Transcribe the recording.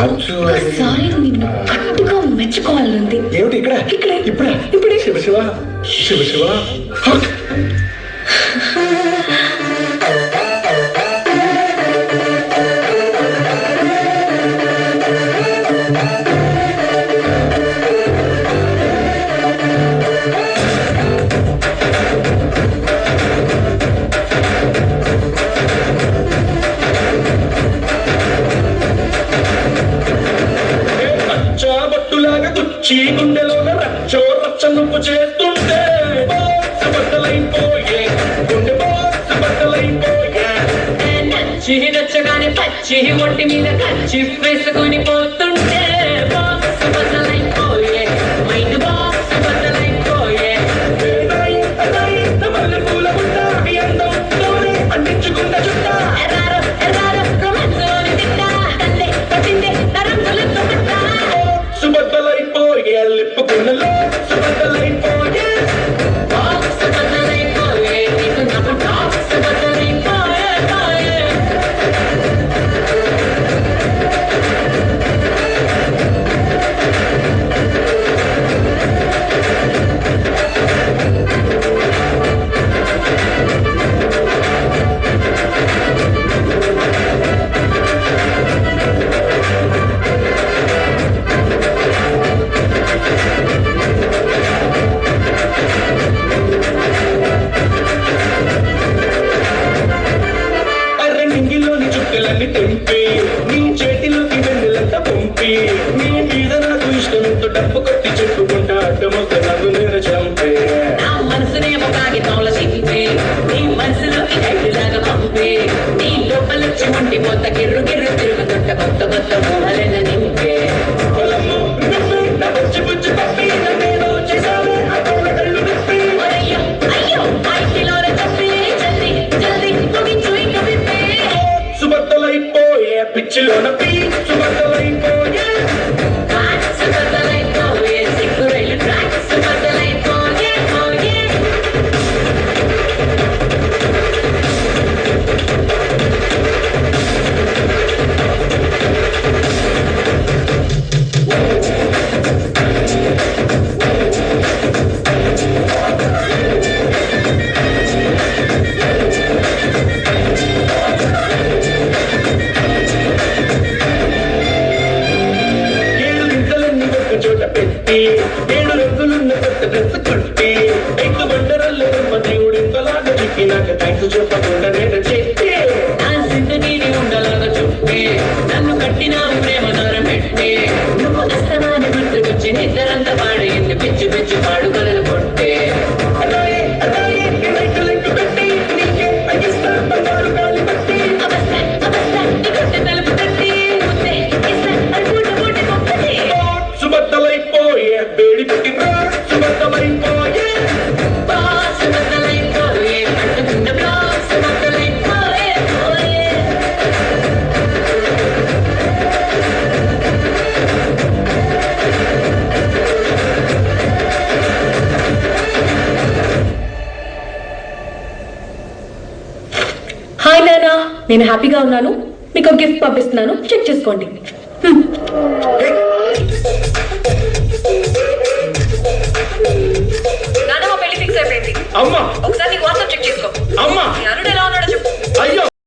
ఒక్కసారి నిన్ను గట్టిగా మెచ్చుకోవాలంది. ఏమిటి ఇక్కడ ఇక్కడే ఇప్పుడే ఇప్పుడే శివ శివ శివ శివ. బొట్టులాగా కుచ్చి గుండెలోన రచ్చో రచ్చ నువ్వు చేస్తుంటే బాక్స్ బట్టలైపోయే గుండె బాక్స్ బట్టలైపోయే. నచ్చి నచ్చగానే పచ్చి ఒంటి మీద కచ్చి వేసుకొని పోతుంటే బాక్స్ బద్దలైపోయే మైండ్ బాక్స్ బద్దలైపోయే. మల్లెపూల గుట్ట అందం అందించుకుంటా చుట్టా ఎర్రారో ఎర్రారో రొమాన్స్లోని తిట్ట తల్లే పట్టిందే తరంగులతో పట్ట. సుబద్దలైపోయే లిప్పుకున్నలో సుబద్దలైపోయే. బాక్స్ బద్దలైపోయే నీకు నాకు బాక్స్ బద్దలైపోయే పోయే. నింగిలోని చుక్కలన్నీ తెంపి నీ చేతిలోకి వెన్నెలంతా పంపి నీ మీద నాకు ఇష్టమెంతో డబ్బు కొట్టి చెప్పుకుంటా అడ్డమొక్క నన్ను నేను చంపే. నా మనసునేమో కాగితంలో చింపి నీ మనసులోకి గడ్డిలాగా పంపి నీ లోపలొచ్చి ఉండి మొత్త గిర్రు గిర్రు తిరుగుతుంట కొత్త కొత్త ఊహలను నింపే. పొలము నువ్వు నా బుజ్జి బుజ్జి పప్పి నన్నేదో చేశావే ఆ తోడ కళ్ళు నిప్పి. అయ్యో అయ్యో ఆ ఇంటిలోనే చెప్పి జల్దీ జల్దీ ముగించు ఇంక విప్పి. సుబద్దలైపోయే పిచ్చిలో నప్పి సుబద్దలైపోయే. ట్రాక్స్ బద్దలైపోయే సిగ్గు రైలు ట్రాక్స్ బద్దలైపోయే పోయే. ఏడు గింతలన్నీ ఒక్క చోట పెట్టి ఏడు రంగులున్న కొత్త డ్రెస్ కుట్టి ఎగ్గు బండరల్లో దేవుడు ఇంతలాగా చిక్కి నాకు థ్యాంక్స్ చెప్పకుండా నేను చెప్పి. నా జిందగీని ఉండలాగా చుట్టి నన్ను కట్టిన ప్రేమ దారం పెట్టి నువ్వు అస్తమాని గుర్తుకొచ్చి నిద్రంతా పాడేయండి పిచ్చి పిచ్చి పాడు కలలు కొట్టే. అన్నాయే అన్నాయే నీ లైట్ లెక్క పెట్టి నీకే అగిస్తా బంగారు గాలి పట్టి. అవస్థ అవస్థ నీ గుండె తలుపు తట్టి ముద్దే ఇస్తా అది పూట పూట గొప్పది. సుబద్దలైపోయే వేడి పుట్టినా సుబద్దలైపోయే. బాక్స్ బద్దలైపోయే పట్టుకున్న బ్లాక్స్ బద్దలైపోయే పోయే. హాయ్ నానా, నేను హ్యాపీగా ఉన్నాను. మీకు ఒక గిఫ్ట్ పంపిస్తున్నాను, చెక్ చేసుకోండి. నాన్న మా పెళ్లి ఫిక్స్ అయిపోయింది. అమ్మా ఒకసారి నీ వాట్సాప్ చెక్ చేసుకో. అమ్మా మీ అరుడు ఎలా ఉన్నాడో చెప్పు. అయ్యో